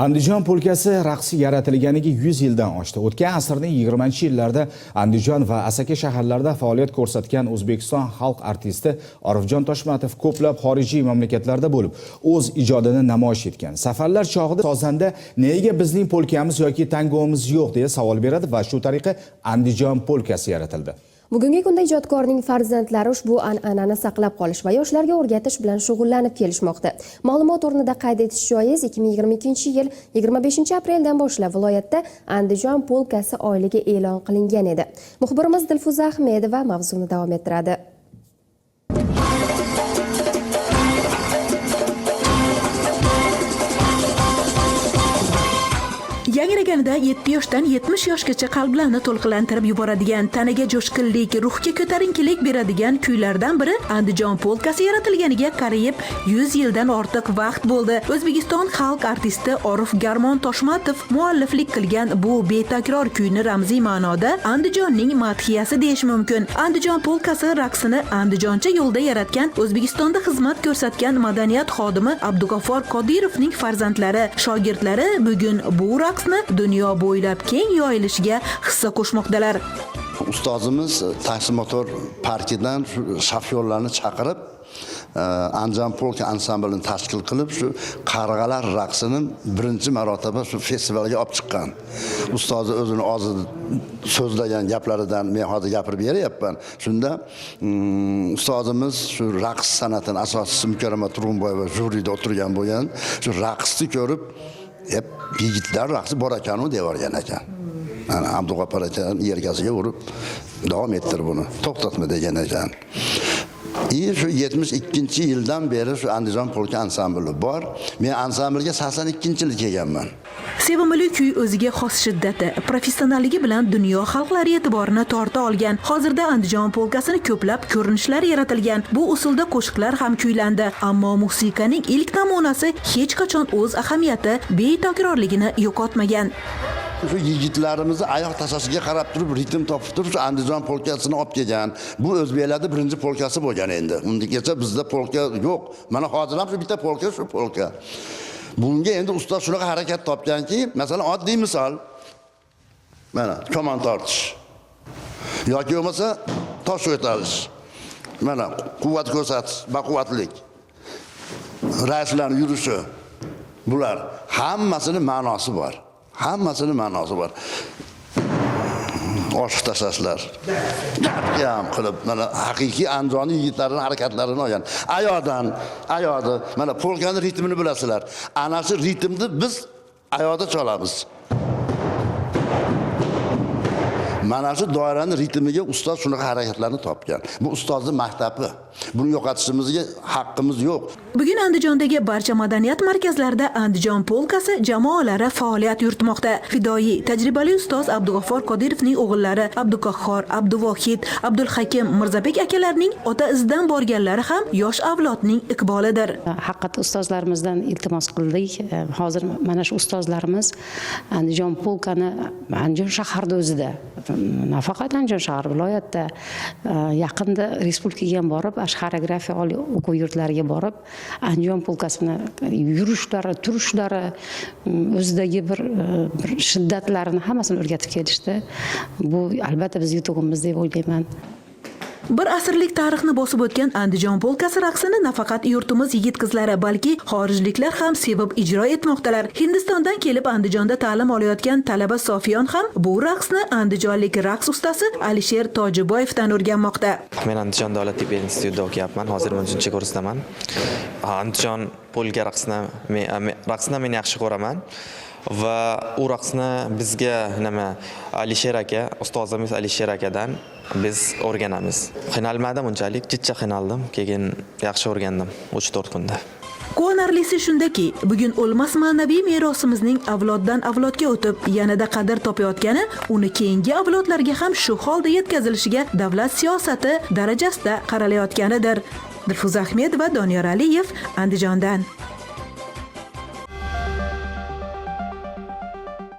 Andijon polkasi raqsi yaratilganiga 100 yildan oshdi. O'tgan asrning 20-yillarida Andijon va Asaka shaharlarida faoliyat ko'rsatgan O'zbekiston xalq artisti Orifjon Toshmatov ko'plab xorijiy mamlakatlarda bo'lib, o'z ijodini namoyish etgan. Safarlar chog'ida sozanda nega bizning polkamiz yoki tangomiz yo'q deya savol beradi va shu tariqa Andijon polkasi yaratildi. Bugungi kunda ijodkorning farzandlari ushbu an'anani saqlab qolish va yoshlarga o'rgatish bilan shug'ullanib kelishmoqda. Ma'lumot o'rnida qayd etish joiz, 2022-yil 25-apreldan boshlab viloyatda Andijon polkasi oyligi e'lon qilingan edi. Muxbirimiz Dilfuza Ahmedova mavzuni davom ettiradi. Yangraganida 7 yoshdan 70 yoshgacha qalblarni to'lqinlantirib yuboradigan, tanaga jo'shqinlik, ruhga ko'tarinkilik beradigan kuylardan biri Andijon polkasi yaratilganiga qariyb 100 yildan ortiq vaqt bo'ldi. O'zbekiston xalq artisti Orifjon Toshmatov mualliflik qilgan bu betakror kuyni ramziy ma'noda Andijonning madhiyasi deyish mumkin. Andijon polkasi raqsini andijoncha yo'lda yaratgan, O'zbekistonda xizmat ko'rsatgan madaniyat xodimi Abdug'affor Qodirovning farzandlari, shogirdlari bugun bu raqsni dunyo bo'ylab keng yoyilishiga hissa qo'shmoqdalar. Ustozimiz taksi motor parkidan shofyorlarni chaqirib, Andijon polka ansamblini tashkil qilib, shu qarg'alar raqsini birinchi marotaba shu festivalga olib chiqqan. Ustozi o'zini og'zida so'zlagan gaplaridan men hozir gapirib beryapman. Shunda ustozimiz shu raqs san'atining asoschisi Mukarrama Turg'unboyeva jurida o'tirgan bo'lgan, shu raqsni ko'rib yigitlar raqsi bor ekan-u devorgan ekan. Mana Abdug'affor aka yelkasiga urib davom ettir buni. To'xtatma degan ekan. Shu 72-yildan beri shu Andijon polka ansambli bor. Men ansamblga 82-yilda kelganman. Sevimli kuy o'ziga xos shiddati, professionalligi bilan dunyo xalqlari e'tiborini torta olgan. Hozirda Andijon polkasini ko'plab ko'rinishlar yaratilgan. Bu usulda qo'shiqlar ham kuylandi, ammo musiqaning ilk namunasi hech qachon o'z ahamiyati, betakrorligini yo'qotmagan. Shu yigitlarimizni oyoq tashlashiga qarab turib, ritm topib turib, shu Andijon polkasini olib kelgan. Bu o'zbeklarda birinchi polkasi bo'lgan endi. Ungacha bizda polka yo'q. Mana hozir ham shu bitta polka, shu polka. Bunga endi ustoz shunaqa harakat topganki, masalan, oddiy misol. Mana kamon tortish. Yoki bo'lmasa tosh ko'tarish. Mana quvvat ko'rsatish, baquvvatlik. Raislarning yurishi. Bular hammasining ma'nosi bor. Hammasini ma'nosi bor. Oshiq tashlashlar. Gapga ham qilib, mana haqiqiy Andijonning yigitlarining harakatlarini olgan. Ayoqda, mana polkaning ritmini bilasizlar. Ana shu ritmni biz ayoqda chalamiz. Mana shu doiraning ritmiga ustoz shunaqa harakatlarni topgan. Bu ustozning maktabi. Buni yo'qotishimizga haqqimiz yo'q. Bugun Andijondagi barcha madaniyat markazlarida Andijon polkasi jamoalari faoliyat yuritmoqda. Fidoyi, tajribali ustoz Abdug'affor Qodirovning o'g'illari Abduqahhor, Abduvohid, Abdulhakim Mirzabek akalarning ota izidan borganlari ham yosh avlodning iqbolidir. Haqiqat ustozlarimizdan iltimos qildik. Hozir mana shu ustozlarimiz Andijon polkani Andijon shaharida o'zida, nafaqat Andijon shahar viloyatda yaqinda respublikaga ham borib, xoreografiya oliy o'quv yurtlariga borib, Andijon polkasini yurishlari, turishlari, o'zidagi bir shiddatlarini hammasini o'rgatib kelishdi. Bu albatta biz yutug'imiz deb o'ylayman. Bir asrlik tarixni bosib o'tgan Andijon polkasi raqsini nafaqat yurtimiz yigit-qizlari, balki xorijliklar ham sevib ijro etmoqdalar. Hindistondan kelib Andijonda ta'lim olayotgan talaba Sofiyon ham bu raqsni andijonlik raqs ustasi Alisher Tojiboyevdan o'rganmoqda. Men Andijon davlat tibbiyot institutida o'qiyapman. Hozir 10-kursdaman. Andijon polka raqsini men yaxshi ko'raman. Va u raqsni bizga Alisher aka, ustozimiz Alisher akadan biz o'rganamiz. Qiynalmadim unchalik, jichcha qiynaldim, keyin yaxshi o'rgandim 3-4 kunda. Quvonarlisi shundaki, bugun o'lmas ma'naviy merosimizning avloddan avlodga o'tib, yanada qadr topayotgani, uni keyingi avlodlarga ham shu holda yetkazilishiga davlat siyosati darajasida qaralayotganidir. Dilfuza Ahmedova, Doniyor Aliyev, Andijondan.